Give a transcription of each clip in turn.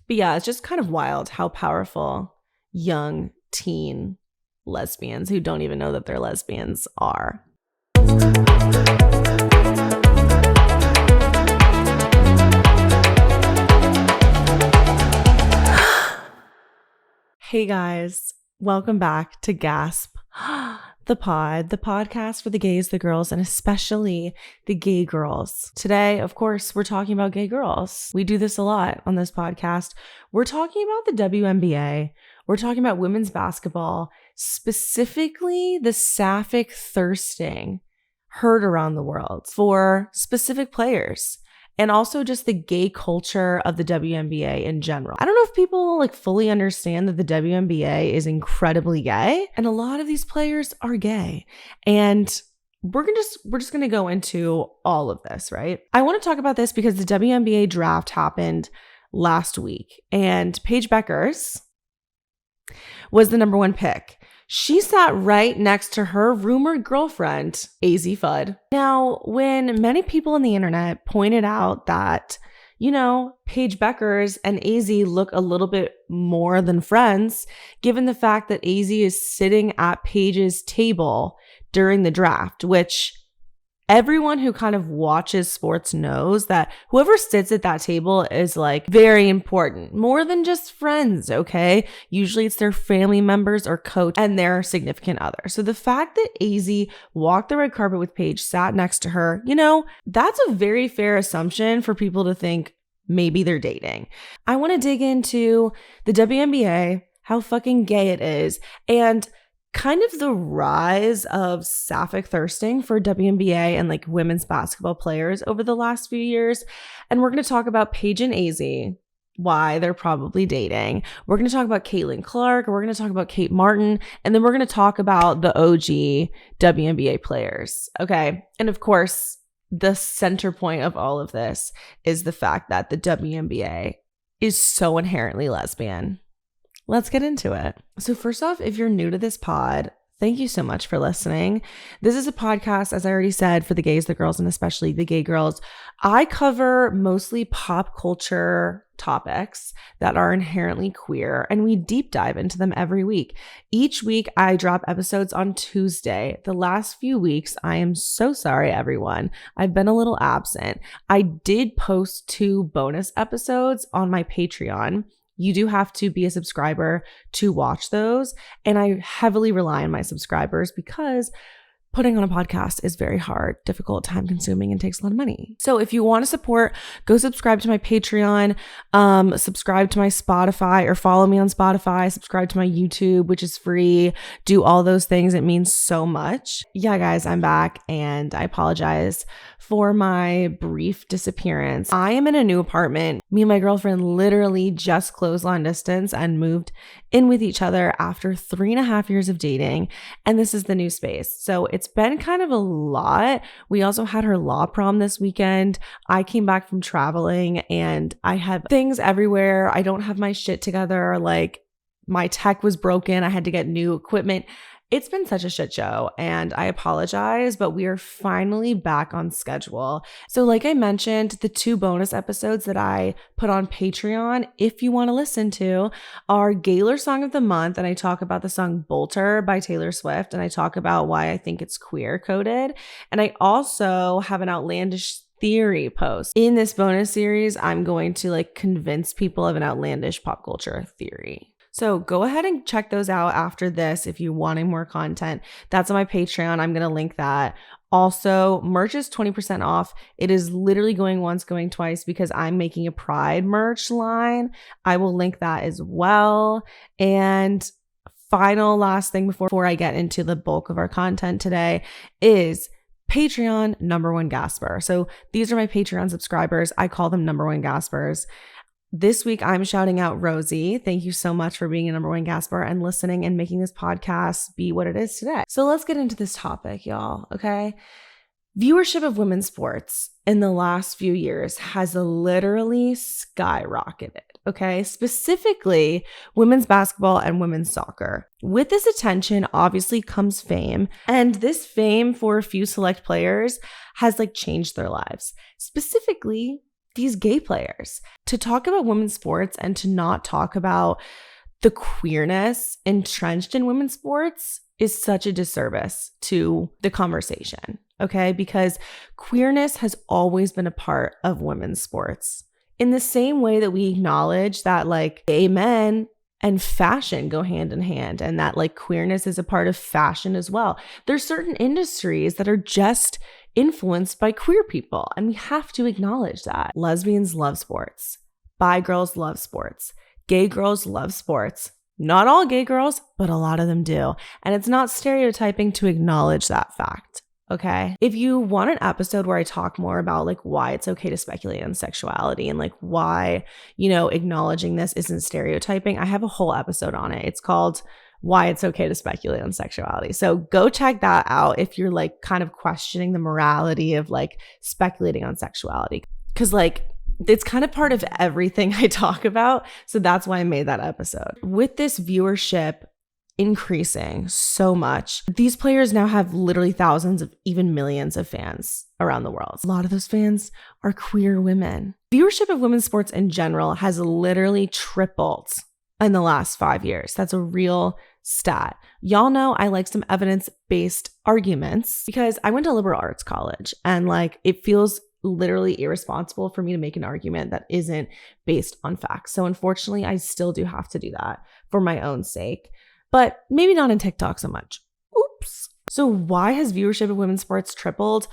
But yeah, it's just kind of wild how powerful young teen lesbians who don't even know that they're lesbians are. Hey guys, welcome back to Gasp, the podcast for the gays, the girls, and especially the gay girls. Today, of course, we're talking about gay girls. We do this a lot on this podcast. We're talking about the WNBA. We're talking about women's basketball, specifically the sapphic thirsting heard around the world for specific players. And also just the gay culture of the WNBA in general. I don't know if people fully understand that the WNBA is incredibly gay, and a lot of these players are gay. And we're just gonna go into all of this, right? I want to talk about this because the WNBA draft happened last week, and Paige Bueckers was the number one pick. She sat right next to her rumored girlfriend, Azzi Fudd. Now, when many people on the internet pointed out that, Paige Bueckers and Azzi look a little bit more than friends, given the fact that Azzi is sitting at Paige's table during the draft, which everyone who kind of watches sports knows that whoever sits at that table is very important, more than just friends, okay? Usually it's their family members or coach and their significant other. So the fact that Azzi walked the red carpet with Paige, sat next to her, that's a very fair assumption for people to think maybe they're dating. I want to dig into the WNBA, how fucking gay it is, and kind of the rise of sapphic thirsting for WNBA and women's basketball players over the last few years. And we're going to talk about Paige and Azzi, why they're probably dating. We're going to talk about Caitlin Clark. We're going to talk about Kate Martin. And then we're going to talk about the OG WNBA players. Okay. And of course, the center point of all of this is the fact that the WNBA is so inherently lesbian. Let's get into it. So first off, if you're new to this pod, thank you so much for listening. This is a podcast, as I already said, for the gays, the girls, and especially the gay girls. I cover mostly pop culture topics that are inherently queer, and we deep dive into them every week. Each week, I drop episodes on Tuesday. The last few weeks, I am so sorry, everyone. I've been a little absent. I did post 2 bonus episodes on my Patreon. You do have to be a subscriber to watch those. And I heavily rely on my subscribers because putting on a podcast is very hard, difficult, time consuming, and takes a lot of money. So if you want to support, go subscribe to my Patreon, subscribe to my Spotify or follow me on Spotify, subscribe to my YouTube, which is free. Do all those things. It means so much. Yeah, guys, I'm back and I apologize for my brief disappearance. I am in a new apartment. Me and my girlfriend literally just closed long distance and moved in with each other after 3.5 years of dating. And this is the new space. So it's been kind of a lot. We also had her law prom this weekend. I came back from traveling and I have things everywhere. I don't have my shit together. My tech was broken. I had to get new equipment. It's been such a shit show and I apologize, but we are finally back on schedule. So like I mentioned, the 2 bonus episodes that I put on Patreon, if you want to listen to, are Gaylor Song of the Month. And I talk about the song Bolter by Taylor Swift. And I talk about why I think it's queer coded. And I also have an outlandish theory post. In this bonus series, I'm going to convince people of an outlandish pop culture theory. So go ahead and check those out after this if you're wanting more content. That's on my Patreon. I'm going to link that. Also, merch is 20% off. It is literally going once, going twice because I'm making a Pride merch line. I will link that as well. And last thing before I get into the bulk of our content today is Patreon number 1 Gasper. So these are my Patreon subscribers. I call them number 1 Gaspers. This week, I'm shouting out Rosie. Thank you so much for being a number 1 Gasper and listening and making this podcast be what it is today. So let's get into this topic, y'all, okay? Viewership of women's sports in the last few years has literally skyrocketed, okay? Specifically, women's basketball and women's soccer. With this attention, obviously comes fame, and this fame for a few select players has changed their lives. Specifically, these gay players. To talk about women's sports and to not talk about the queerness entrenched in women's sports is such a disservice to the conversation, okay? Because queerness has always been a part of women's sports. In the same way that we acknowledge that like gay men and fashion go hand in hand and that like queerness is a part of fashion as well. There's certain industries that are just influenced by queer people, and we have to acknowledge that. Lesbians love sports. Bi girls love sports. Gay girls love sports. Not all gay girls, but a lot of them do. And it's not stereotyping to acknowledge that fact. Okay. If you want an episode where I talk more about like why it's okay to speculate on sexuality and like why, acknowledging this isn't stereotyping, I have a whole episode on it. It's called Why It's Okay to Speculate on Sexuality. So go check that out if you're like kind of questioning the morality of like speculating on sexuality. Cause like it's kind of part of everything I talk about. So that's why I made that episode. With this viewership increasing so much, these players now have literally thousands of even millions of fans around the world. A lot of those fans are queer women. Viewership of women's sports in general has literally tripled in the last 5 years. That's a real stat. Y'all know I like some evidence-based arguments because I went to liberal arts college and like it feels literally irresponsible for me to make an argument that isn't based on facts. So unfortunately, I still do have to do that for my own sake. But maybe not in TikTok so much. Oops. So why has viewership of women's sports tripled?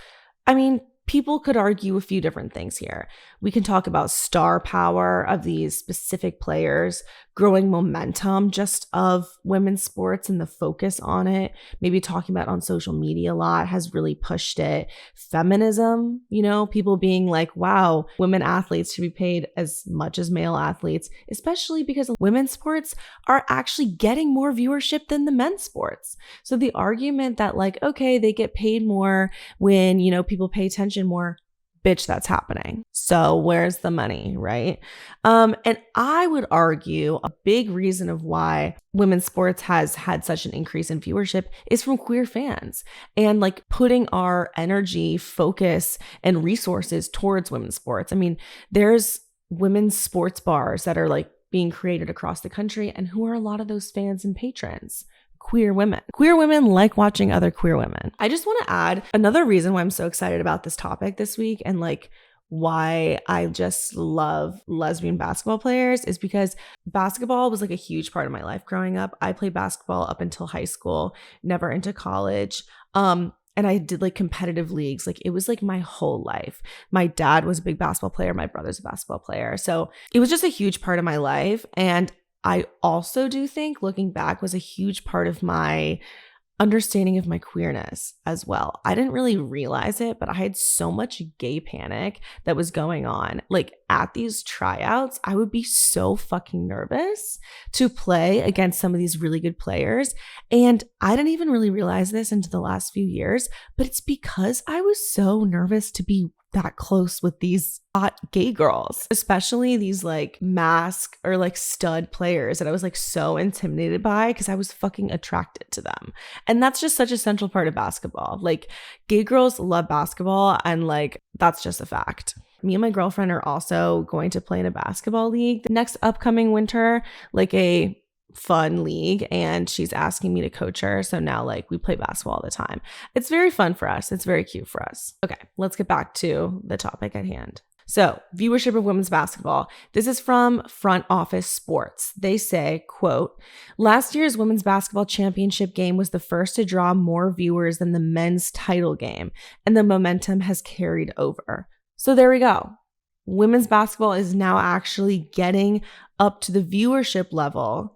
I mean, people could argue a few different things here. We can talk about star power of these specific players, growing momentum just of women's sports and the focus on it. Maybe talking about on social media a lot has really pushed it. Feminism, people being like, wow, women athletes should be paid as much as male athletes, especially because women's sports are actually getting more viewership than the men's sports. So the argument that like, okay, they get paid more when, people pay attention more, bitch, that's happening. So where's the money, right? And I would argue a big reason of why women's sports has had such an increase in viewership is from queer fans and like putting our energy, focus, and resources towards women's sports. I mean, there's women's sports bars that are like being created across the country, and who are a lot of those fans and patrons? Queer women. Queer women like watching other queer women. I just want to add another reason why I'm so excited about this topic this week and like why I just love lesbian basketball players is because basketball was like a huge part of my life growing up. I played basketball up until high school, never into college. And I did like competitive leagues. Like it was like my whole life. My dad was a big basketball player. My brother's a basketball player. So it was just a huge part of my life. And I also do think looking back was a huge part of my understanding of my queerness as well. I didn't really realize it, but I had so much gay panic that was going on. Like at these tryouts, I would be so fucking nervous to play against some of these really good players. And I didn't even really realize this until the last few years, but it's because I was so nervous to be that close with these hot gay girls, especially these like mask or like stud players that I was like so intimidated by because I was fucking attracted to them. And that's just such a central part of basketball. Like gay girls love basketball and like that's just a fact. Me and my girlfriend are also going to play in a basketball league the next upcoming winter, like a fun league, and she's asking me to coach her. So now like we play basketball all the time. It's very fun for us. It's very cute for us. Okay, let's get back to the topic at hand. So viewership of women's basketball. This is from Front Office Sports. They say, quote, last year's women's basketball championship game was the first to draw more viewers than the men's title game, and the momentum has carried over. So there we go. Women's basketball is now actually getting up to the viewership level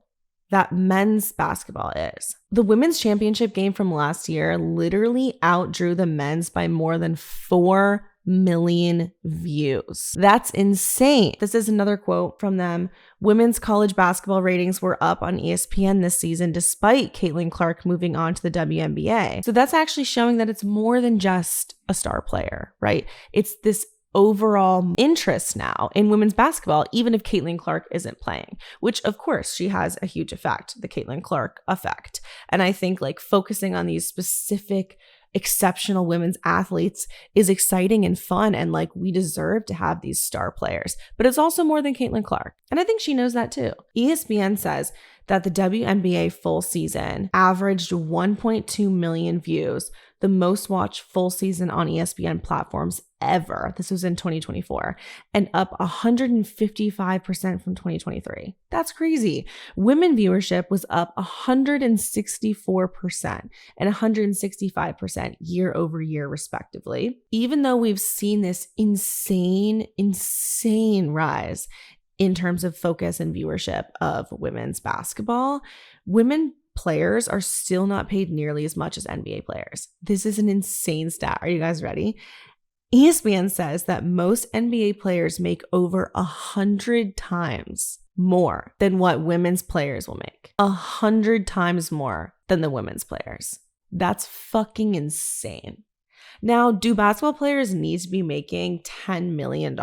that men's basketball is. The women's championship game from last year literally outdrew the men's by more than 4 million views. That's insane. This is another quote from them. Women's college basketball ratings were up on ESPN this season despite Caitlin Clark moving on to the WNBA. So that's actually showing that it's more than just a star player, right? It's this overall interest now in women's basketball, even if Caitlin Clark isn't playing, which of course she has a huge effect, the Caitlin Clark effect. And I think like focusing on these specific exceptional women's athletes is exciting and fun, and like we deserve to have these star players. But it's also more than Caitlin Clark. And I think she knows that too. ESPN says that the WNBA full season averaged 1.2 million views, the most watched full season on ESPN platforms ever. This was in 2024, and up 155% from 2023. That's crazy. Women viewership was up 164% and 165% year over year, respectively. Even though we've seen this insane rise in terms of focus and viewership of women's basketball, women players are still not paid nearly as much as NBA players. This is an insane stat. Are you guys ready? ESPN says that most NBA players make over 100 times more than what women's players will make. 100 times more than the women's players. That's fucking insane. Now, do basketball players need to be making $10 million?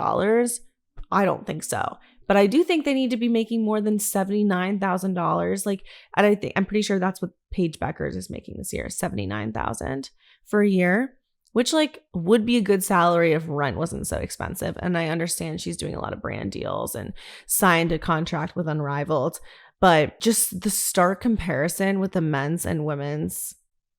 I don't think so. But I do think they need to be making more than $79,000. Like, and I'm pretty sure that's what Paige Bueckers is making this year, $79,000 for a year, which like would be a good salary if rent wasn't so expensive. And I understand she's doing a lot of brand deals and signed a contract with Unrivaled, but just the stark comparison with the men's and women's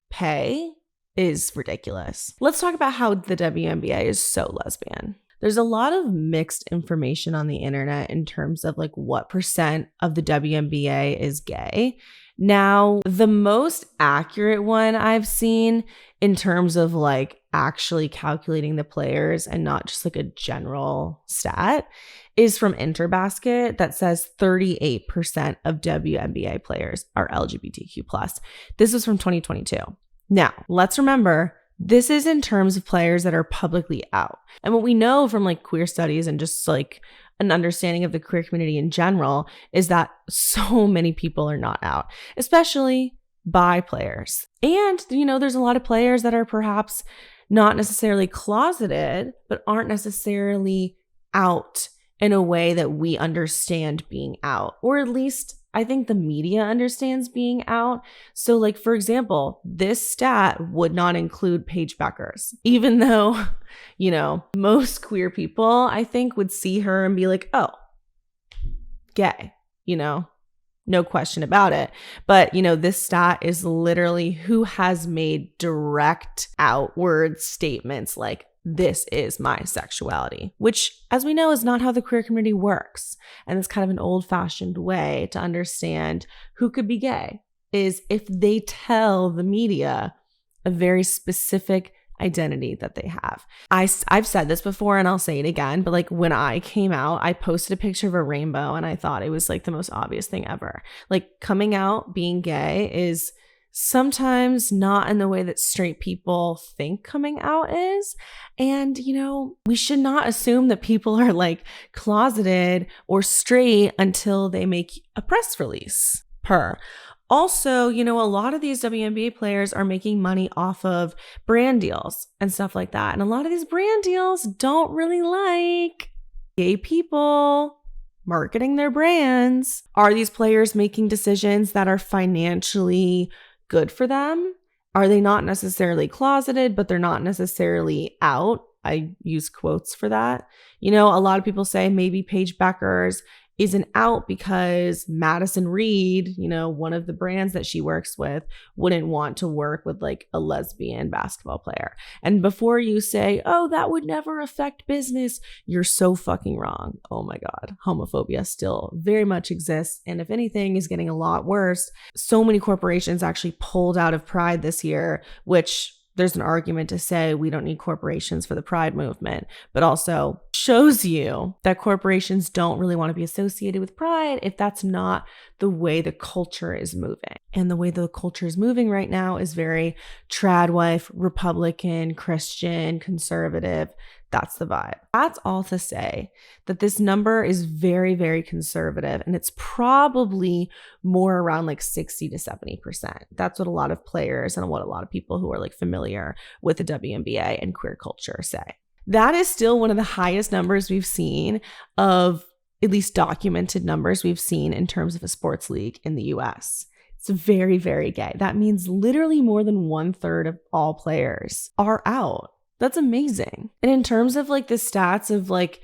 pay is ridiculous. Let's talk about how the WNBA is so lesbian. There's a lot of mixed information on the internet in terms of like what percent of the WNBA is gay. Now, the most accurate one I've seen in terms of like actually calculating the players and not just like a general stat is from Interbasket that says 38% of WNBA players are LGBTQ+. This was from 2022. Now, let's remember, this is in terms of players that are publicly out. And what we know from like queer studies and just like an understanding of the queer community in general is that so many people are not out, especially bi players. And, you know, there's a lot of players that are perhaps not necessarily closeted, but aren't necessarily out in a way that we understand being out, or at least I think the media understands being out. So like, for example, this stat would not include Paige Bueckers, even though, you know, most queer people I think would see her and be like, oh, gay, you know, no question about it. But, you know, this stat is literally who has made direct outward statements like, this is my sexuality, which, as we know, is not how the queer community works. And it's kind of an old-fashioned way to understand who could be gay is if they tell the media a very specific identity that they have. I've said this before and I'll say it again, but like when I came out, I posted a picture of a rainbow and I thought it was like the most obvious thing ever. Like coming out, being gay is sometimes not in the way that straight people think coming out is. And, you know, we should not assume that people are like closeted or straight until they make a press release. Also, you know, a lot of these WNBA players are making money off of brand deals and stuff like that. And a lot of these brand deals don't really like gay people marketing their brands. Are these players making decisions that are financially good for them? Are they not necessarily closeted, but they're not necessarily out? I use quotes for that. You know, a lot of people say maybe Paige Bueckers isn't out because Madison Reed, you know, one of the brands that she works with, wouldn't want to work with like a lesbian basketball player. And before you say, oh, that would never affect business, you're so fucking wrong. Oh my God. Homophobia still very much exists. And if anything is getting a lot worse. So many corporations actually pulled out of Pride this year, which there's an argument to say we don't need corporations for the Pride movement, but also shows you that corporations don't really want to be associated with Pride if that's not the way the culture is moving. And the way the culture is moving right now is very tradwife, Republican, Christian, conservative. That's the vibe. That's all to say that this number is very, very conservative, and it's probably more around like 60 to 70%. That's what a lot of players and what a lot of people who are like familiar with the WNBA and queer culture say. That is still one of the highest numbers we've seen of, at least documented numbers we've seen in terms of a sports league in the US. It's very, very gay. That means literally more than 1/3 of all players are out. That's amazing. And in terms of like the stats of like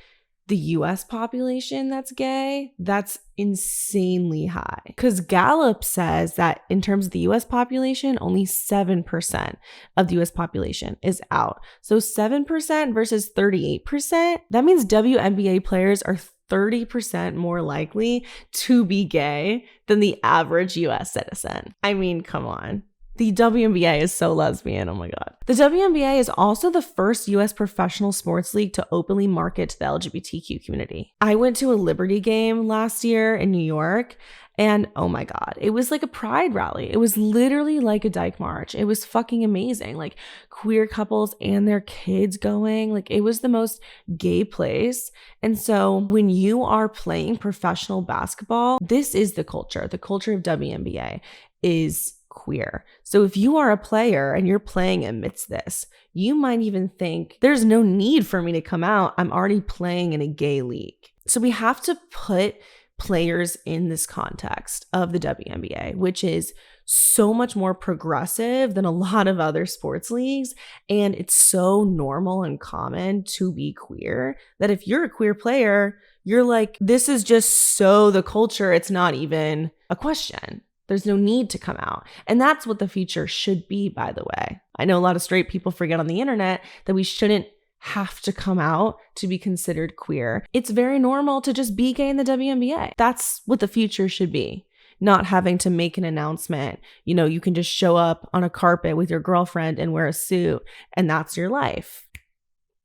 the US population that's gay, that's insanely high. Because Gallup says that in terms of the US population, only 7% of the US population is out. So 7% versus 38%, that means WNBA players are 30% more likely to be gay than the average US citizen. I mean, come on. The WNBA is so lesbian. Oh my God. The WNBA is also the first US professional sports league to openly market to the LGBTQ community. I went to a Liberty game last year in New York, and oh my God, it was like a pride rally. It was literally like a dyke march. It was fucking amazing. Like queer couples and their kids going. Like it was the most gay place. And so when you are playing professional basketball, this is the culture. The culture of WNBA is queer. So if you are a player and you're playing amidst this, you might even think there's no need for me to come out. I'm already playing in a gay league. So we have to put players in this context of the WNBA, which is so much more progressive than a lot of other sports leagues. And it's so normal and common to be queer that if you're a queer player, you're like, this is just so the culture. It's not even a question. There's no need to come out. And that's what the future should be, by the way. I know a lot of straight people forget on the internet that we shouldn't have to come out to be considered queer. It's very normal to just be gay in the WNBA. That's what the future should be. Not having to make an announcement. You know, you can just show up on a carpet with your girlfriend and wear a suit, and that's your life.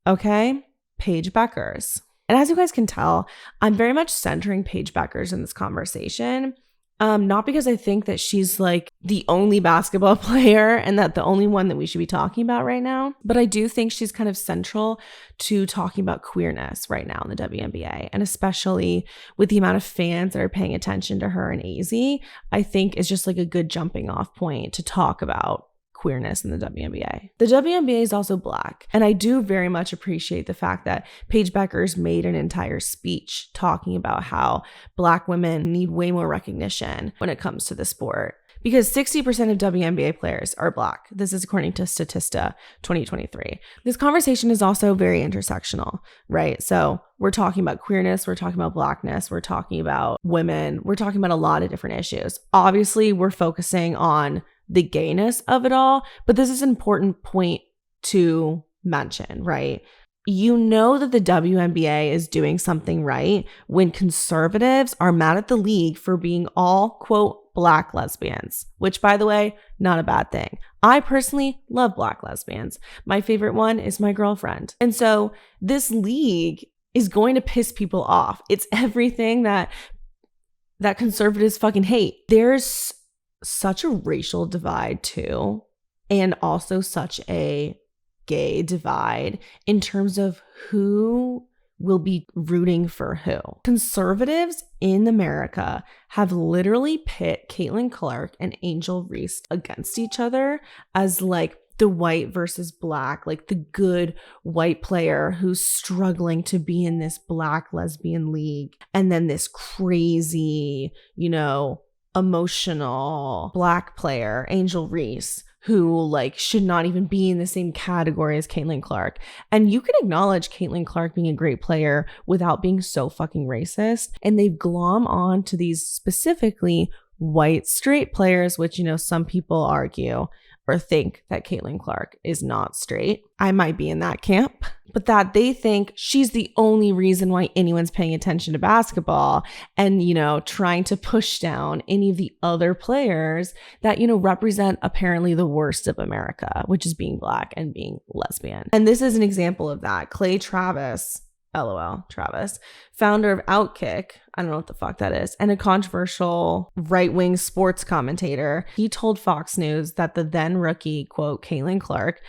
Okay? Paige Bueckers. And as you guys can tell, I'm very much centering Paige Bueckers in this conversation. Not because I think that she's like the only basketball player and that the only one that we should be talking about right now, but I do think she's kind of central to talking about queerness right now in the WNBA, and especially with the amount of fans that are paying attention to her and Azzi, I think is just like a good jumping off point to talk about queerness in the WNBA. The WNBA is also Black, and I do very much appreciate the fact that Paige Bueckers made an entire speech talking about how Black women need way more recognition when it comes to the sport. Because 60% of WNBA players are Black. This is according to Statista 2023. This conversation is also very intersectional, right? So we're talking about queerness, we're talking about Blackness, we're talking about women, we're talking about a lot of different issues. Obviously, we're focusing on the gayness of it all, but this is an important point to mention, right? You know that the WNBA is doing something right when conservatives are mad at the league for being all, quote, Black lesbians, which, by the way, not a bad thing. I personally love Black lesbians. My favorite one is my girlfriend. And so this league is going to piss people off. It's everything that conservatives fucking hate. There's such a racial divide too, and also such a gay divide in terms of who will be rooting for who. Conservatives in America have literally pit Caitlin Clark and Angel Reese against each other as like the white versus Black, like the good white player who's struggling to be in this Black lesbian league, and then this crazy, you know, emotional Black player, Angel Reese, who like should not even be in the same category as Caitlin Clark. And you can acknowledge Caitlin Clark being a great player without being so fucking racist. And they've glom on to these specifically white straight players, which, you know, some people argue or think that Caitlin Clark is not straight. I might be in that camp, but that they think she's the only reason why anyone's paying attention to basketball, and, you know, trying to push down any of the other players that, you know, represent apparently the worst of America, which is being Black and being lesbian. And this is an example of that. Clay Travis, LOL, Travis, founder of Outkick, I don't know what the fuck that is, and a controversial right-wing sports commentator, he told Fox News that the then rookie, quote, Caitlin Clark,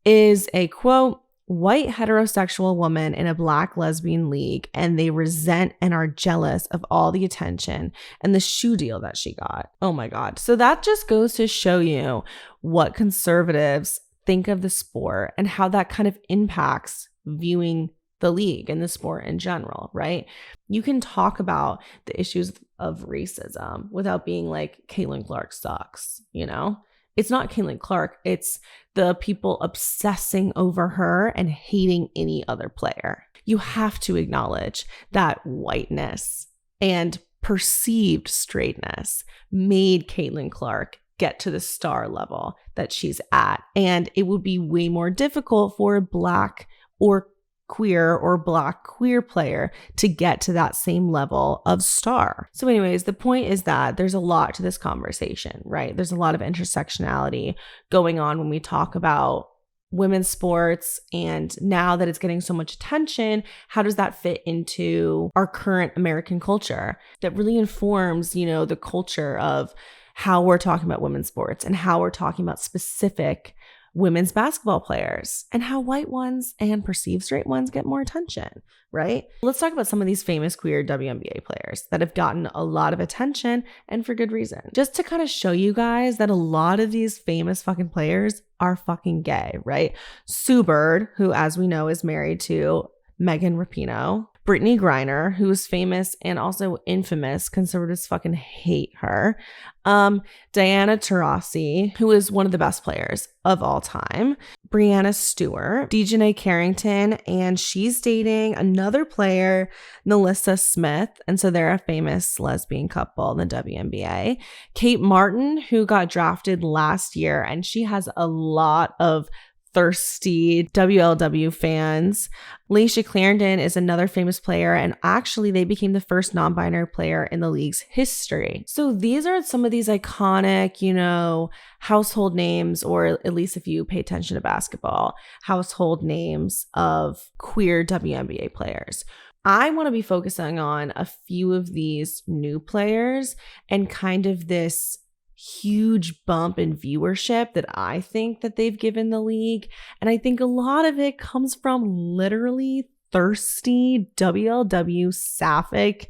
is a, quote, white heterosexual woman in a Black lesbian league, and they resent and are jealous of all the attention and the shoe deal that she got. Oh my God. So that just goes to show you what conservatives think of the sport and how that kind of impacts viewing the league and the sport in general, right? You can talk about the issues of racism without being like, Caitlin Clark sucks, you know? It's not Caitlin Clark. It's the people obsessing over her and hating any other player. You have to acknowledge that whiteness and perceived straightness made Caitlin Clark get to the star level that she's at. And it would be way more difficult for a Black or queer or Black queer player to get to that same level of star. So anyways, the point is that there's a lot to this conversation, right? There's a lot of intersectionality going on when we talk about women's sports. And now that it's getting so much attention, how does that fit into our current American culture that really informs, you know, the culture of how we're talking about women's sports and how we're talking about specific women's basketball players and how white ones and perceived straight ones get more attention, right? Let's talk about some of these famous queer WNBA players that have gotten a lot of attention and for good reason. Just to kind of show you guys that a lot of these famous fucking players are fucking gay, right? Sue Bird, who as we know is married to Megan Rapinoe. Brittany Griner, who is famous and also infamous. Conservatives fucking hate her. Diana Taurasi, who is one of the best players of all time. Brianna Stewart, Dejanay Carrington, and she's dating another player, Nalissa Smith. And so they're a famous lesbian couple in the WNBA. Kate Martin, who got drafted last year, and she has a lot of thirsty WLW fans. Laisha Clarendon is another famous player, and actually they became the first non-binary player in the league's history. So these are some of these iconic, you know, household names, or at least if you pay attention to basketball, household names of queer WNBA players. I want to be focusing on a few of these new players and kind of this huge bump in viewership that I think that they've given the league. And I think a lot of it comes from literally thirsty WLW sapphic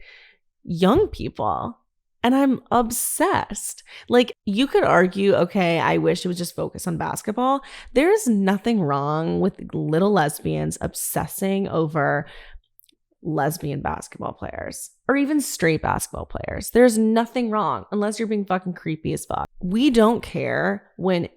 young people. And I'm obsessed. Like, you could argue, okay, I wish it was just focused on basketball. There is nothing wrong with little lesbians obsessing over lesbian basketball players or even straight basketball players. There's nothing wrong unless you're being fucking creepy as fuck. We don't care when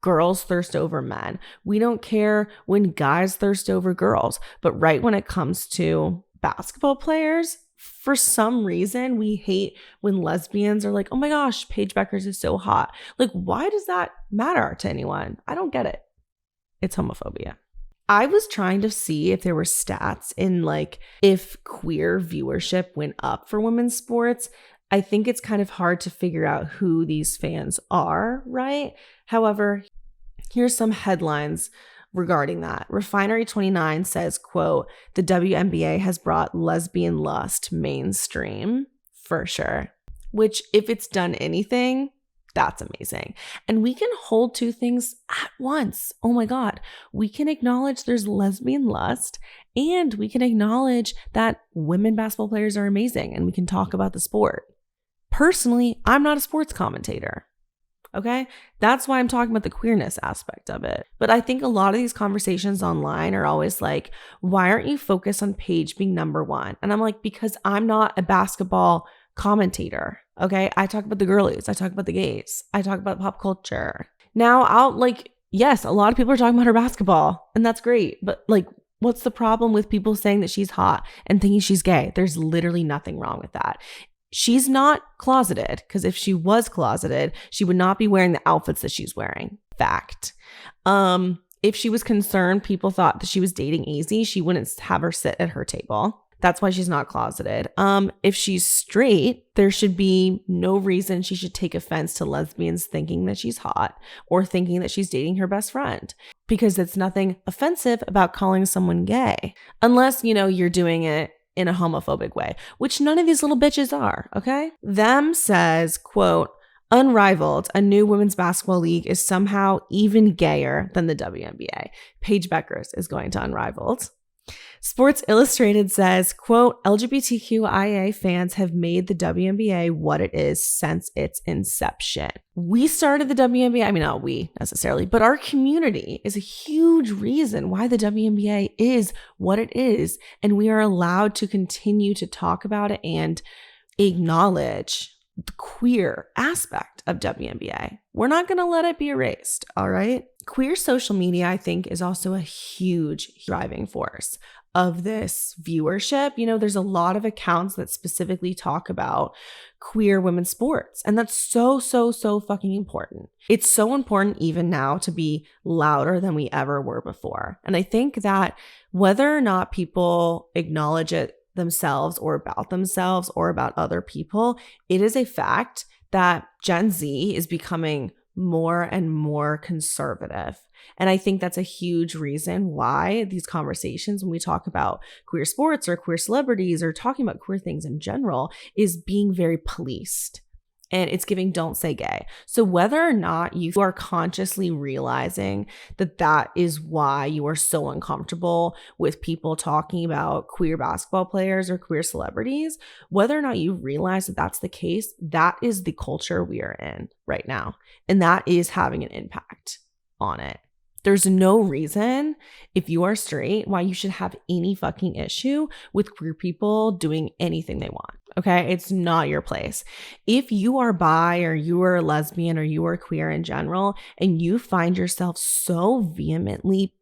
girls thirst over men. We don't care when guys thirst over girls. But right when it comes to basketball players, for some reason, we hate when lesbians are like, oh my gosh, Paige Bueckers is so hot. Like, why does that matter to anyone? I don't get it. It's homophobia. I was trying to see if there were stats in like if queer viewership went up for women's sports. I think it's kind of hard to figure out who these fans are, right? However, here's some headlines regarding that. Refinery29 says, quote, the WNBA has brought lesbian lust mainstream for sure, which if it's done anything, that's amazing. And we can hold two things at once. Oh my God. We can acknowledge there's lesbian lust and we can acknowledge that women basketball players are amazing and we can talk about the sport. Personally, I'm not a sports commentator. Okay? That's why I'm talking about the queerness aspect of it. But I think a lot of these conversations online are always like, why aren't you focused on Paige being number one? And I'm like, because I'm not a basketball commentator. Okay. I talk about the girlies. I talk about the gays. I talk about pop culture. Now yes, a lot of people are talking about her basketball and that's great. But like, what's the problem with people saying that she's hot and thinking she's gay? There's literally nothing wrong with that. She's not closeted, because if she was closeted, she would not be wearing the outfits that she's wearing. Fact. If she was concerned, people thought that she was dating Azzi, she wouldn't have her sit at her table. That's why she's not closeted. If she's straight, there should be no reason she should take offense to lesbians thinking that she's hot or thinking that she's dating her best friend, because it's nothing offensive about calling someone gay, unless, you know, you're doing it in a homophobic way, which none of these little bitches are, okay? Them says, quote, Unrivaled, a new women's basketball league, is somehow even gayer than the WNBA. Paige Bueckers is going to Unrivaled. Sports Illustrated says, quote, LGBTQIA fans have made the WNBA what it is since its inception. We started the WNBA, I mean, not we necessarily, but our community is a huge reason why the WNBA is what it is. And we are allowed to continue to talk about it and acknowledge the queer aspect of WNBA. We're not going to let it be erased, all right? Queer social media, I think, is also a huge driving force of this viewership. You know, there's a lot of accounts that specifically talk about queer women's sports, and that's so fucking important. It's so important even now to be louder than we ever were before. And I think that whether or not people acknowledge it themselves or about other people, it is a fact that Gen Z is becoming more and more conservative. And I think that's a huge reason why these conversations, when we talk about queer sports or queer celebrities or talking about queer things in general, is being very policed. And it's giving don't say gay. So whether or not you are consciously realizing that that is why you are so uncomfortable with people talking about queer basketball players or queer celebrities, whether or not you realize that that's the case, that is the culture we are in right now. And that is having an impact on it. There's no reason, if you are straight, why you should have any fucking issue with queer people doing anything they want. Okay? It's not your place. If you are bi or you are a lesbian or you are queer in general, and you find yourself so vehemently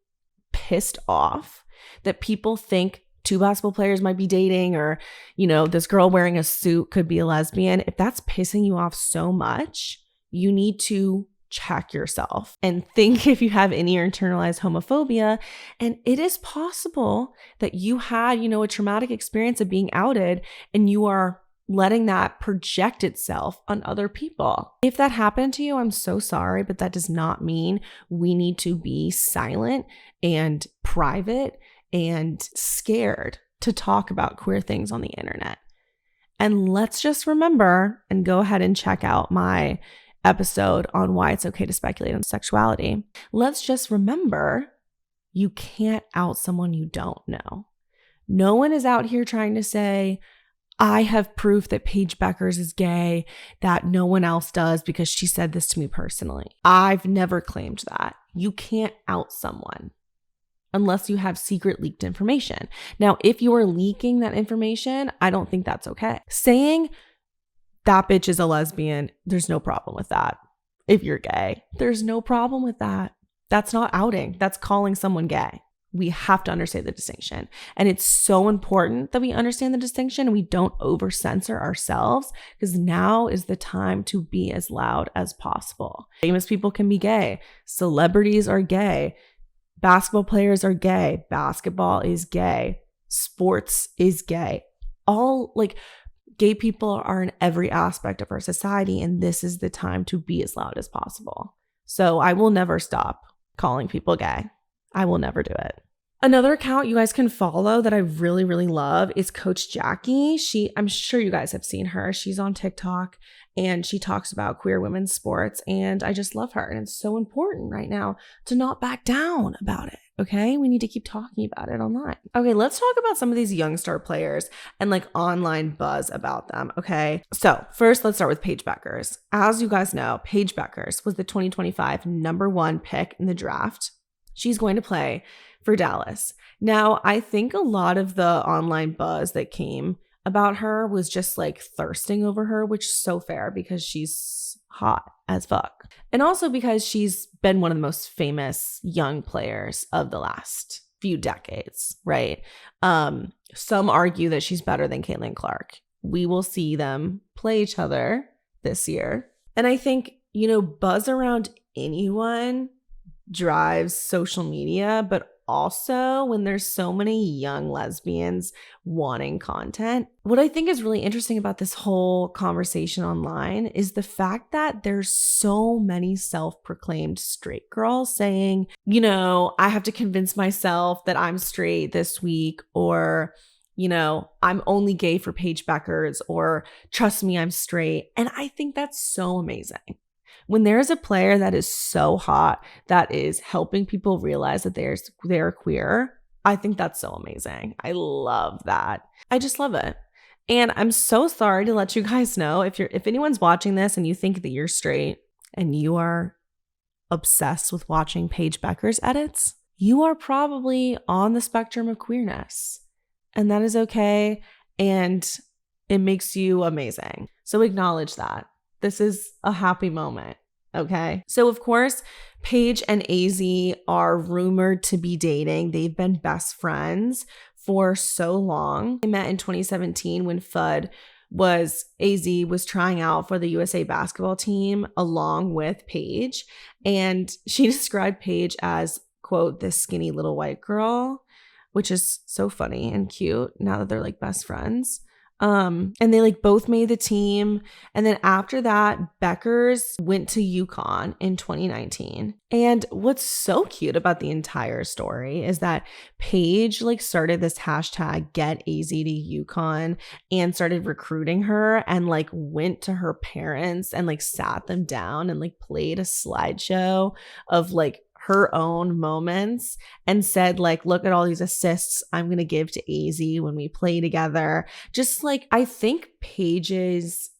pissed off that people think two basketball players might be dating, or, you know, this girl wearing a suit could be a lesbian, if that's pissing you off so much, you need to check yourself and think if you have any internalized homophobia. And it is possible that you had, you know, a traumatic experience of being outed and you are letting that project itself on other people. If that happened to you, I'm so sorry, but that does not mean we need to be silent and private and scared to talk about queer things on the internet. And let's just remember, and go ahead and check out my episode on why it's okay to speculate on sexuality. Let's just remember, you can't out someone you don't know. No one is out here trying to say, I have proof that Paige Bueckers is gay that no one else does because she said this to me personally. I've never claimed that. You can't out someone unless you have secret leaked information. Now, if you are leaking that information, I don't think that's okay. Saying that bitch is a lesbian, there's no problem with that. If you're gay, there's no problem with that. That's not outing. That's calling someone gay. We have to understand the distinction. And it's so important that we understand the distinction and we don't over-censor ourselves, because now is the time to be as loud as possible. Famous people can be gay. Celebrities are gay. Basketball players are gay. Basketball is gay. Sports is gay. All, like, gay people are in every aspect of our society, and this is the time to be as loud as possible. So I will never stop calling people gay. I will never do it. Another account you guys can follow that I really, really love is Coach Jackie. I'm sure you guys have seen her. She's on TikTok and she talks about queer women's sports, and I just love her. And it's so important right now to not back down about it. Okay, we need to keep talking about it online. Okay, let's talk about some of these young star players and like online buzz about them. Okay, so first let's start with Paige Bueckers. As you guys know, Paige Bueckers was the 2025 #1 pick in the draft. She's going to play for Dallas. Now, I think a lot of the online buzz that came about her was just like thirsting over her, which is so fair because she's hot as fuck. And also because she's been one of the most famous young players of the last few decades, right? Some argue that she's better than Caitlin Clark. We will see them play each other this year. And I think, you know, buzz around anyone drives social media, but also when there's so many young lesbians wanting content. What I think is really interesting about this whole conversation online is the fact that there's so many self-proclaimed straight girls saying, you know, I have to convince myself that I'm straight this week, or, you know, I'm only gay for Paige Bueckers, or trust me, I'm straight. And I think that's so amazing. When there is a player that is so hot, that is helping people realize that they're queer, I think that's so amazing. I love that. I just love it. And I'm so sorry to let you guys know if anyone's watching this and you think that you're straight and you are obsessed with watching Paige Bueckers edits, you are probably on the spectrum of queerness. And that is okay. And it makes you amazing. So acknowledge that. This is a happy moment. Okay. So of course, Paige and Azzi are rumored to be dating. They've been best friends for so long. They met in 2017 when Azzi was trying out for the USA basketball team along with Paige. And she described Paige as, quote, this skinny little white girl, which is so funny and cute now that they're like best friends. And they like both made the team. And then after that, Bueckers went to UConn in 2019. And what's so cute about the entire story is that Paige like started this hashtag get Azzi to UConn and started recruiting her and like went to her parents and like sat them down and like played a slideshow of like her own moments and said like, look at all these assists I'm going to give to Azzi when we play together. Just like, I think Paige's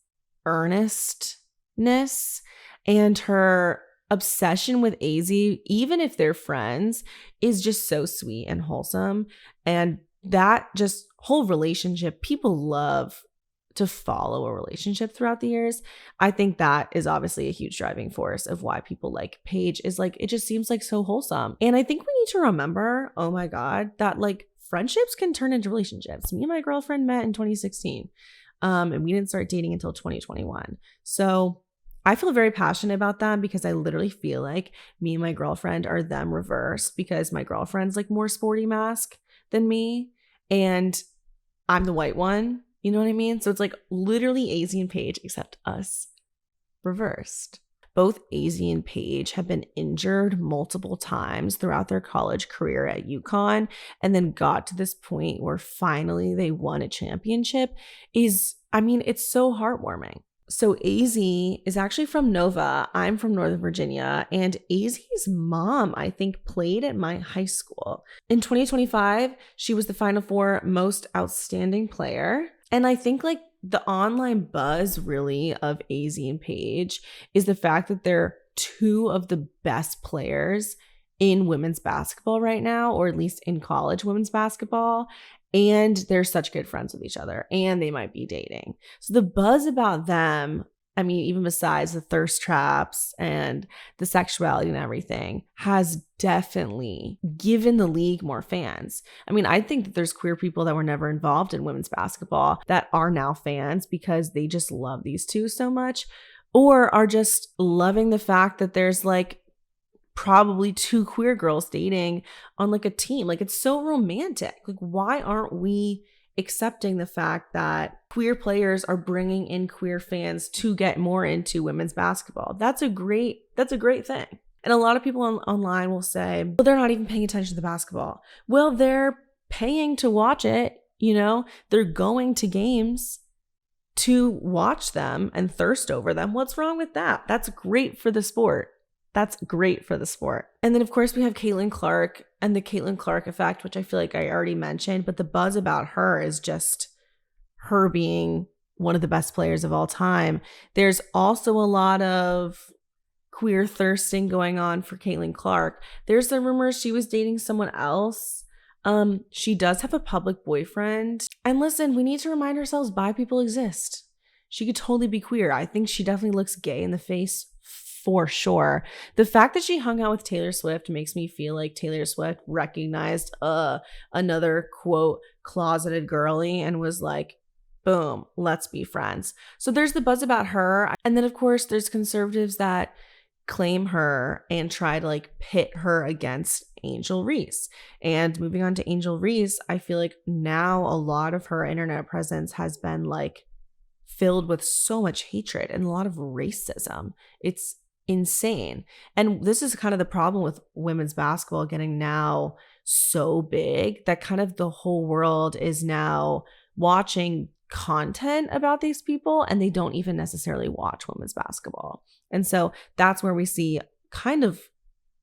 earnestness and her obsession with Azzi, even if they're friends, is just so sweet and wholesome. And that just whole relationship, people love to follow a relationship throughout the years. I think that is obviously a huge driving force of why people like Paige, is like, it just seems like so wholesome. And I think we need to remember, oh my God, that like friendships can turn into relationships. Me and my girlfriend met in 2016. And we didn't start dating until 2021. So I feel very passionate about that because I literally feel like me and my girlfriend are them reversed, because my girlfriend's like more sporty mask than me and I'm the white one. You know what I mean? So it's like literally Azzi and Paige, except us reversed. Both Azzi and Paige have been injured multiple times throughout their college career at UConn, and then got to this point where finally they won a championship. It's so heartwarming. So Azzi is actually from Nova. I'm from Northern Virginia, and Azzi's mom, I think, played at my high school. In 2025, she was the Final Four most outstanding player. And I think like the online buzz really of Azzi and Paige is the fact that they're two of the best players in women's basketball right now, or at least in college women's basketball. And they're such good friends with each other, and they might be dating. So the buzz about them, I mean, even besides the thirst traps and the sexuality and everything, has definitely given the league more fans. I mean, I think that there's queer people that were never involved in women's basketball that are now fans because they just love these two so much, or are just loving the fact that there's like probably two queer girls dating on like a team. Like, it's so romantic. Like, why aren't we accepting the fact that queer players are bringing in queer fans to get more into women's basketball? That's a great thing. And a lot of people online will say, well, they're not even paying attention to the basketball. Well, they're paying to watch it. You know, they're going to games to watch them and thirst over them. What's wrong with that? That's great for the sport. That's great for the sport. And then, of course, we have Caitlin Clark and the Caitlin Clark effect, which I feel like I already mentioned. But the buzz about her is just her being one of the best players of all time. There's also a lot of queer thirsting going on for Caitlin Clark. There's the rumors she was dating someone else. She does have a public boyfriend. And listen, we need to remind ourselves bi people exist. She could totally be queer. I think she definitely looks gay in the face for sure. The fact that she hung out with Taylor Swift makes me feel like Taylor Swift recognized another, quote, closeted girly and was like, boom, let's be friends. So there's the buzz about her. And then, of course, there's conservatives that claim her and try to like pit her against Angel Reese. And moving on to Angel Reese, I feel like now a lot of her internet presence has been like filled with so much hatred and a lot of racism. It's insane. And this is kind of the problem with women's basketball getting now so big that kind of the whole world is now watching content about these people and they don't even necessarily watch women's basketball. And so that's where we see kind of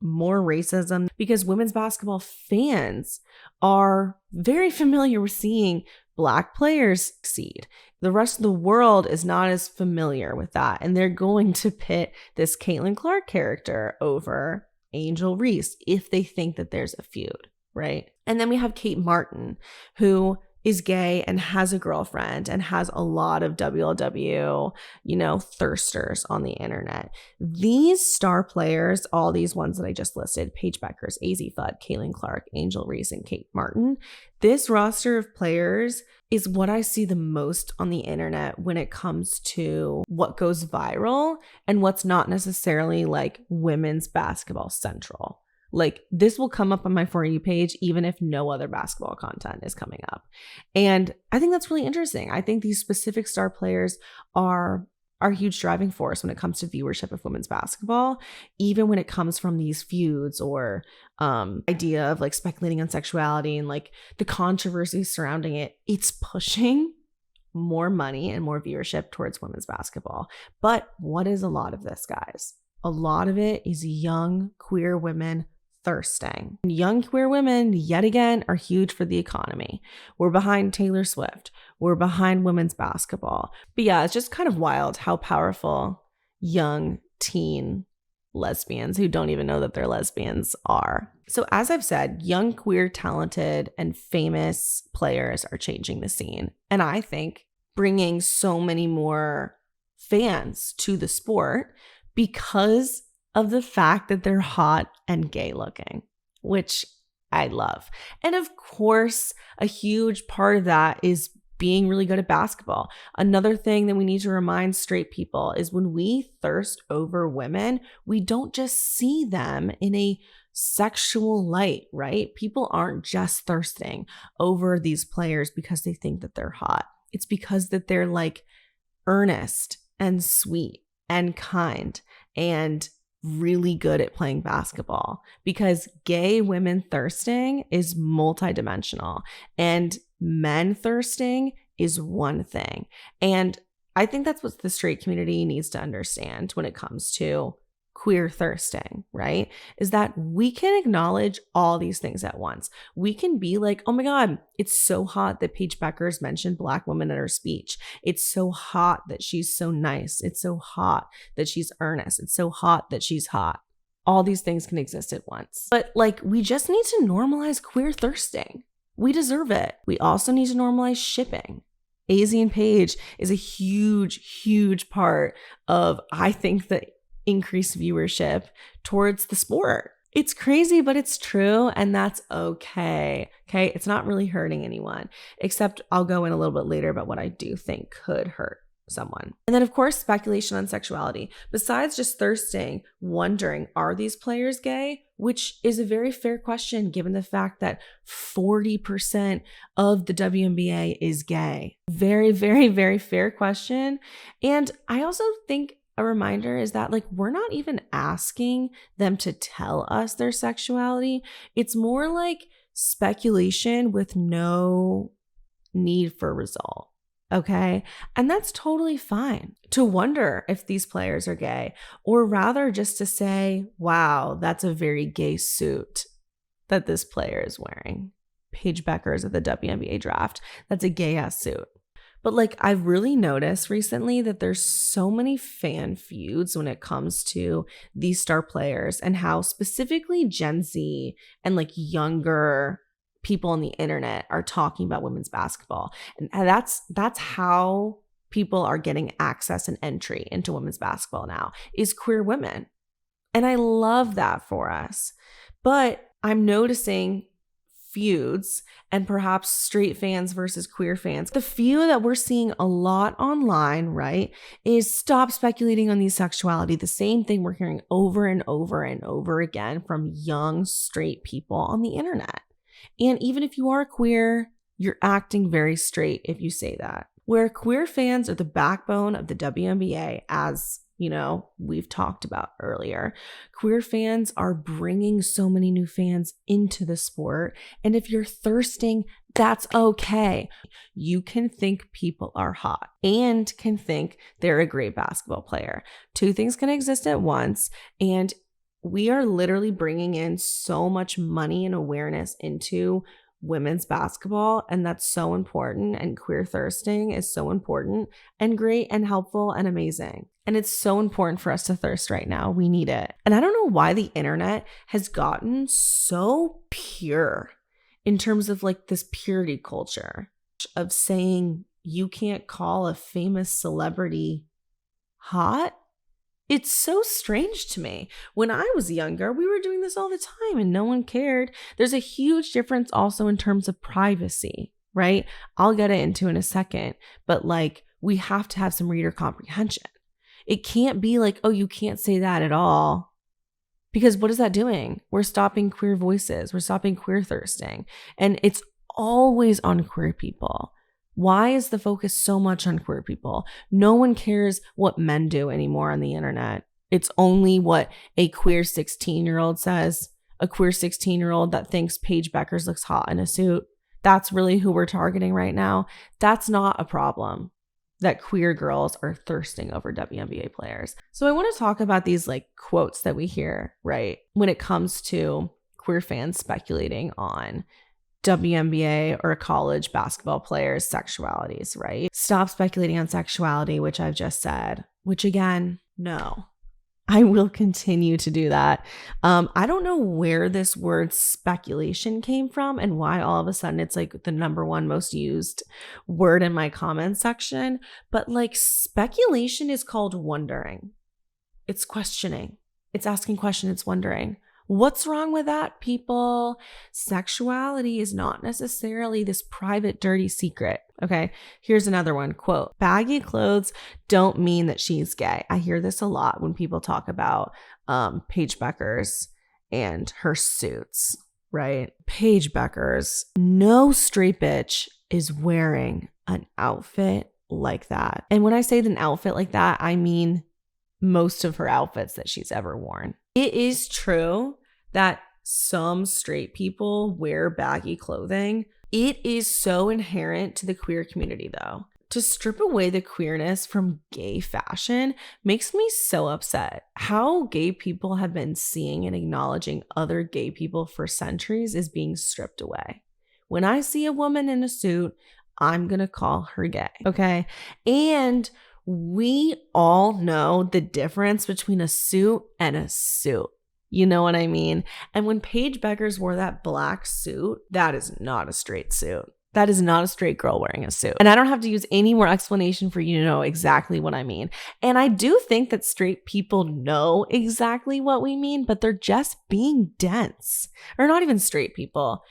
more racism, because women's basketball fans are very familiar with seeing Black players succeed. The rest of the world is not as familiar with that. And they're going to pit this Caitlin Clark character over Angel Reese if they think that there's a feud, right? And then we have Kate Martin, who is gay and has a girlfriend and has a lot of WLW, thirsters on the internet. These star players, all these ones that I just listed, Paige Bueckers, Azzi Fudd, Caitlin Clark, Angel Reese, and Kate Martin, this roster of players is what I see the most on the internet when it comes to what goes viral and what's not necessarily like women's basketball central. Like, this will come up on my For You page even if no other basketball content is coming up. And I think that's really interesting. I think these specific star players are a huge driving force when it comes to viewership of women's basketball, even when it comes from these feuds or idea of like speculating on sexuality and like the controversy surrounding it. It's pushing more money and more viewership towards women's basketball. But what is a lot of this, guys? A lot of it is young queer women thirsting. Young queer women, yet again, are huge for the economy. We're behind Taylor Swift. We're behind women's basketball. But yeah, it's just kind of wild how powerful young teen lesbians who don't even know that they're lesbians are. So as I've said, young, queer, talented, and famous players are changing the scene. And I think bringing so many more fans to the sport because of the fact that they're hot and gay looking, which I love. And of course, a huge part of that is being really good at basketball. Another thing that we need to remind straight people is when we thirst over women, we don't just see them in a sexual light, right? People aren't just thirsting over these players because they think that they're hot. It's because that they're like earnest and sweet and kind and really good at playing basketball, because gay women thirsting is multidimensional and men thirsting is one thing. And I think that's what the straight community needs to understand when it comes to queer thirsting, right? Is that we can acknowledge all these things at once. We can be like, oh my God, it's so hot that Paige Bueckers mentioned Black women in her speech. It's so hot that she's so nice. It's so hot that she's earnest. It's so hot that she's hot. All these things can exist at once. But like, we just need to normalize queer thirsting. We deserve it. We also need to normalize shipping. Azzi and Paige is a huge, huge part of, I think, the increased viewership towards the sport. It's crazy, but it's true, and that's okay. Okay, it's not really hurting anyone, except I'll go in a little bit later about what I do think could hurt someone. And then, of course, speculation on sexuality. Besides just thirsting, wondering, are these players gay? Which is a very fair question given the fact that 40% of the WNBA is gay. Very, very, very fair question. And I also think a reminder is that like, we're not even asking them to tell us their sexuality. It's more like speculation with no need for result. Okay. And that's totally fine to wonder if these players are gay, or rather just to say, wow, that's a very gay suit that this player is wearing. Paige Bueckers at the WNBA draft. That's a gay ass suit. But like, I've really noticed recently that there's so many fan feuds when it comes to these star players, and how specifically Gen Z and like younger people on the internet are talking about women's basketball. And that's how people are getting access and entry into women's basketball now, is queer women. And I love that for us. But I'm noticing feuds and perhaps straight fans versus queer fans. The feud that we're seeing a lot online, right, is stop speculating on these sexuality. The same thing we're hearing over and over and over again from young straight people on the internet. And even if you are queer, you're acting very straight if you say that. Where queer fans are the backbone of the WNBA, as you know, we've talked about earlier. Queer fans are bringing so many new fans into the sport. And if you're thirsting, that's okay. You can think people are hot and can think they're a great basketball player. Two things can exist at once. And we are literally bringing in so much money and awareness into women's basketball, and that's so important, and queer thirsting is so important and great and helpful and amazing. And it's so important for us to thirst right now. We need it. And I don't know why the internet has gotten so pure in terms of like this purity culture of saying you can't call a famous celebrity hot. It's so strange to me. When I was younger, we were doing this all the time and no one cared. There's a huge difference also in terms of privacy, right? I'll get into in a second, but like we have to have some reader comprehension. It can't be like, oh, you can't say that at all. Because what is that doing? We're stopping queer voices. We're stopping queer thirsting. And it's always on queer people. Why is the focus so much on queer people? No one cares what men do anymore on the internet. It's only what a queer 16-year-old says. A queer 16-year-old that thinks Paige Bueckers looks hot in a suit. That's really who we're targeting right now. That's not a problem that queer girls are thirsting over WNBA players. So I want to talk about these like quotes that we hear, right? When it comes to queer fans speculating on WNBA or college basketball players' sexualities, right? Stop speculating on sexuality, which I've just said, which again, no, I will continue to do that. I don't know where this word speculation came from and why all of a sudden it's like the number one most used word in my comment section, but like speculation is called wondering. It's questioning. It's asking questions. It's wondering. What's wrong with that, people? Sexuality is not necessarily this private, dirty secret. Okay, here's another one. Quote, baggy clothes don't mean that she's gay. I hear this a lot when people talk about Paige Bueckers and her suits, right? Paige Bueckers, no straight bitch is wearing an outfit like that. And when I say an outfit like that, I mean most of her outfits that she's ever worn. It is true that some straight people wear baggy clothing. It is so inherent to the queer community, though. To strip away the queerness from gay fashion makes me so upset. How gay people have been seeing and acknowledging other gay people for centuries is being stripped away. When I see a woman in a suit, I'm going to call her gay, okay? And we all know the difference between a suit and a suit. You know what I mean? And when Paige Bueckers wore that black suit, that is not a straight suit. That is not a straight girl wearing a suit. And I don't have to use any more explanation for you to know exactly what I mean. And I do think that straight people know exactly what we mean, but they're just being dense. Or not even straight people.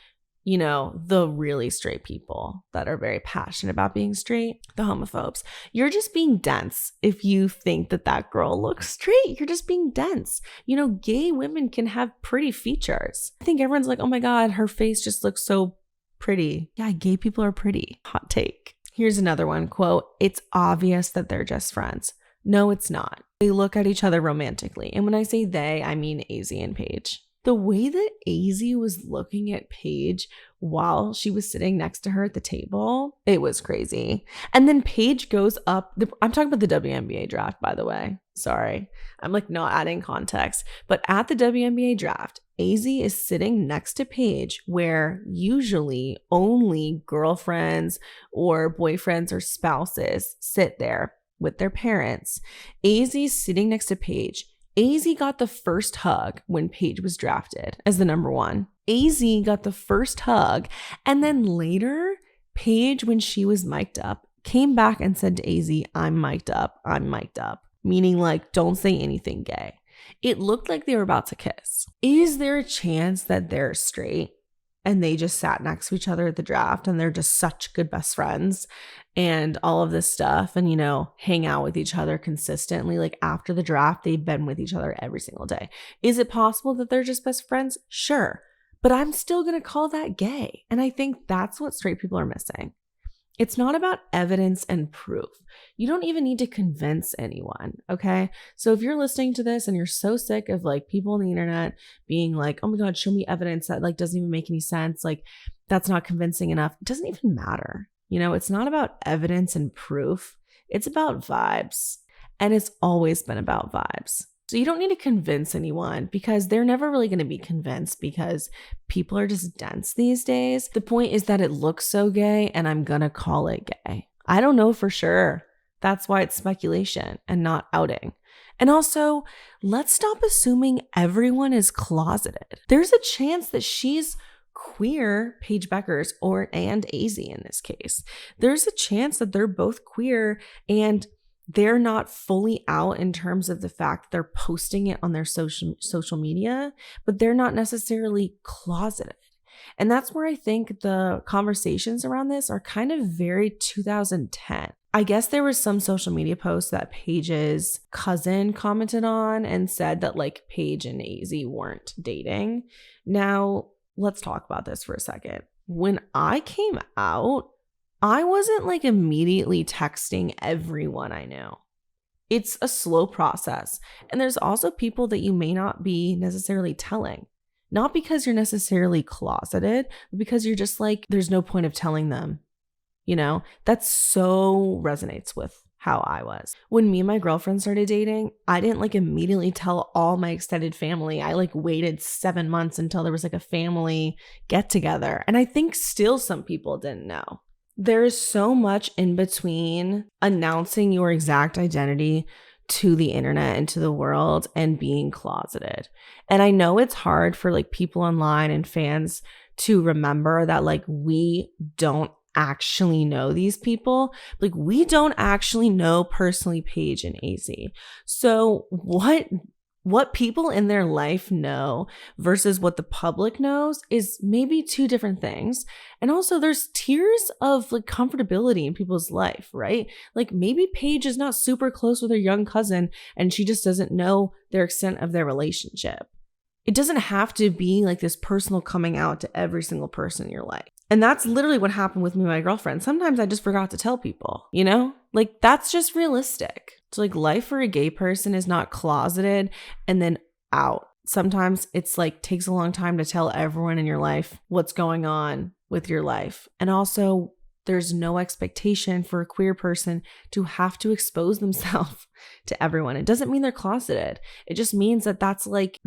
You know, the really straight people that are very passionate about being straight, the homophobes. You're just being dense if you think that that girl looks straight. You're just being dense. You know, gay women can have pretty features. I think everyone's like, oh my God, her face just looks so pretty. Yeah, gay people are pretty. Hot take. Here's another one. Quote, it's obvious that they're just friends. No, it's not. They look at each other romantically. And when I say they, I mean Azzi and Paige. The way that Azzi was looking at Paige while she was sitting next to her at the table, it was crazy. And then Paige goes up. I'm talking about the WNBA draft, by the way. Sorry. I'm like not adding context. But at the WNBA draft, Azzi is sitting next to Paige, where usually only girlfriends or boyfriends or spouses sit there with their parents. Azzi's sitting next to Paige. Azzi got the first hug when Paige was drafted as the number one. Azzi got the first hug. And then later, Paige, when she was mic'd up, came back and said to Azzi, I'm mic'd up. I'm mic'd up. Meaning like, don't say anything gay. It looked like they were about to kiss. Is there a chance that they're straight and they just sat next to each other at the draft and they're just such good best friends and all of this stuff and, you know, hang out with each other consistently? Like after the draft, they've been with each other every single day. Is it possible that they're just best friends? Sure. But I'm still going to call that gay. And I think that's what straight people are missing. It's not about evidence and proof. You don't even need to convince anyone, okay? So if you're listening to this and you're so sick of like people on the internet being like, oh my God, show me evidence that like doesn't even make any sense, like that's not convincing enough, it doesn't even matter. You know, it's not about evidence and proof. It's about vibes. And it's always been about vibes. So you don't need to convince anyone because they're never really going to be convinced because people are just dense these days. The point is that it looks so gay and I'm going to call it gay. I don't know for sure. That's why it's speculation and not outing. And also, let's stop assuming everyone is closeted. There's a chance that she's queer, Paige Bueckers, and Azzi in this case. There's a chance that they're both queer and they're not fully out in terms of the fact that they're posting it on their social media, but they're not necessarily closeted. And that's where I think the conversations around this are kind of very 2010. I guess there was some social media post that Paige's cousin commented on and said that like Paige and Azzi weren't dating. Now, let's talk about this for a second. When I came out, I wasn't like immediately texting everyone I knew. It's a slow process. And there's also people that you may not be necessarily telling. Not because you're necessarily closeted, but because you're just like, there's no point of telling them. You know, that so resonates with how I was. When me and my girlfriend started dating, I didn't like immediately tell all my extended family. I like waited 7 months until there was like a family get together. And I think still some people didn't know. There is so much in between announcing your exact identity to the internet and to the world and being closeted. And I know it's hard for like people online and fans to remember that like we don't actually know these people. Like we don't actually know personally Paige and Azzi. So what people in their life know versus what the public knows is maybe two different things. And also there's tiers of like comfortability in people's life, right? Like maybe Paige is not super close with her young cousin and she just doesn't know their extent of their relationship. It doesn't have to be like this personal coming out to every single person in your life. And that's literally what happened with me and my girlfriend. Sometimes I just forgot to tell people, you know? Like that's just realistic. So like life for a gay person is not closeted and then out. Sometimes it's like takes a long time to tell everyone in your life what's going on with your life. And also there's no expectation for a queer person to have to expose themselves to everyone. It doesn't mean they're closeted. It just means that that's like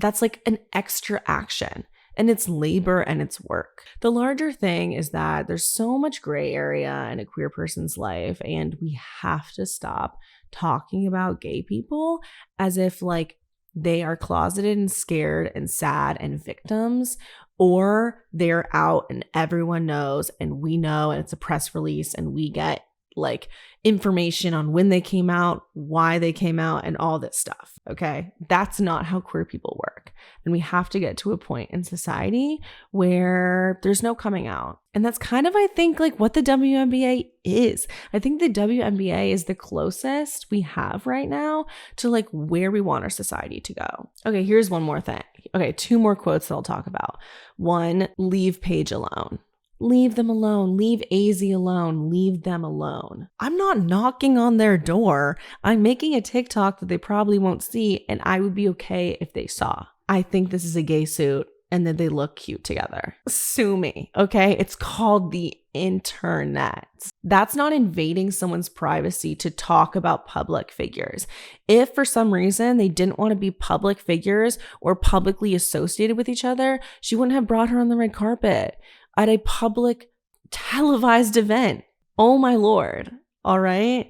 an extra action. And it's labor and it's work. The larger thing is that there's so much gray area in a queer person's life, and we have to stop talking about gay people as if like they are closeted and scared and sad and victims, or they're out and everyone knows and we know and it's a press release and we get like information on when they came out, why they came out, and all this stuff. Okay. That's not how queer people work. And we have to get to a point in society where there's no coming out. And that's kind of, I think, like what the WNBA is. I think the WNBA is the closest we have right now to like where we want our society to go. Okay. Here's one more thing. Okay. 2 more quotes that I'll talk about. 1, leave Paige alone. Leave them alone. Leave Azzi alone. Leave them alone. I'm not knocking on their door. I'm making a TikTok that they probably won't see, and I would be okay if they saw. I think this is a gay suit and that they look cute together. Sue me, okay? It's called the internet. That's not invading someone's privacy to talk about public figures. If for some reason they didn't want to be public figures or publicly associated with each other, she wouldn't have brought her on the red carpet at a public televised event. Oh my Lord. All right.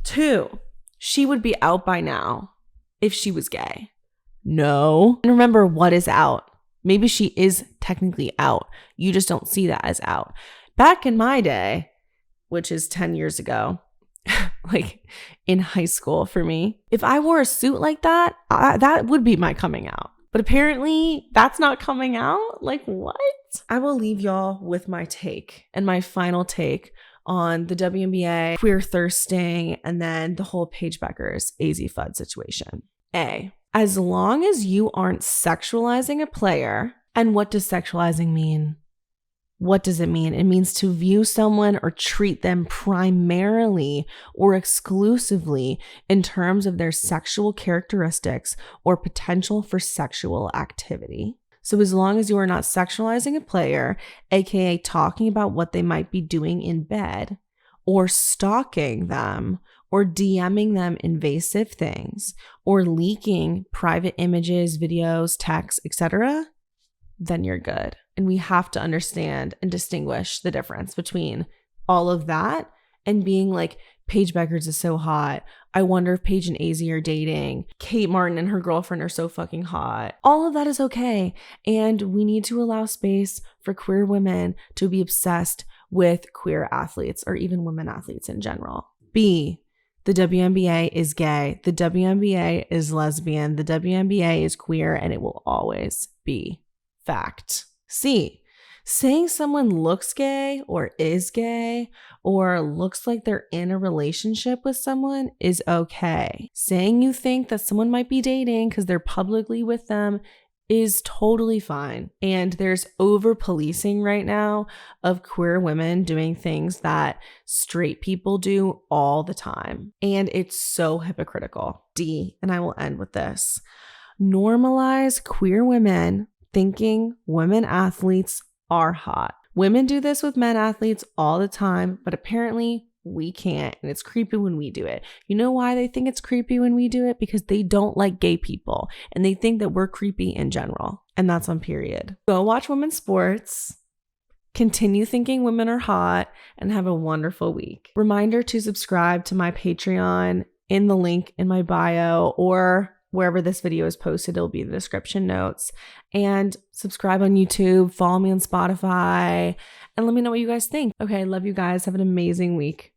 2, she would be out by now if she was gay. No. And remember, what is out? Maybe she is technically out. You just don't see that as out. Back in my day, which is 10 years ago, like in high school for me, if I wore a suit like that, that would be my coming out. But apparently that's not coming out. Like what? I will leave y'all with my take and my final take on the WNBA, queer thirsting, and then the whole Paige Bueckers, Azzi Fudd situation. A, as long as you aren't sexualizing a player, and what does sexualizing mean? What does it mean? It means to view someone or treat them primarily or exclusively in terms of their sexual characteristics or potential for sexual activity. So as long as you are not sexualizing a player, aka talking about what they might be doing in bed, or stalking them, or DMing them invasive things or leaking private images, videos, texts, etc., then you're good. And we have to understand and distinguish the difference between all of that and being like, Paige Bueckers is so hot. I wonder if Paige and Azzi are dating. Kate Martin and her girlfriend are so fucking hot. All of that is okay. And we need to allow space for queer women to be obsessed with queer athletes or even women athletes in general. B, the WNBA is gay. The WNBA is lesbian. The WNBA is queer, and it will always be. Fact. C, saying someone looks gay or is gay or looks like they're in a relationship with someone is okay. Saying you think that someone might be dating because they're publicly with them is totally fine. And there's over policing right now of queer women doing things that straight people do all the time. And it's so hypocritical. D, and I will end with this. Normalize queer women thinking women athletes are hot. Women do this with men athletes all the time, but apparently we can't, and it's creepy when we do it. You know why they think it's creepy when we do it? Because they don't like gay people, and they think that we're creepy in general, and that's on period. Go watch women's sports, continue thinking women are hot, and have a wonderful week. Reminder to subscribe to my Patreon in the link in my bio, or wherever this video is posted, it'll be in the description notes. And subscribe on YouTube, follow me on Spotify, and let me know what you guys think. Okay, love you guys. Have an amazing week.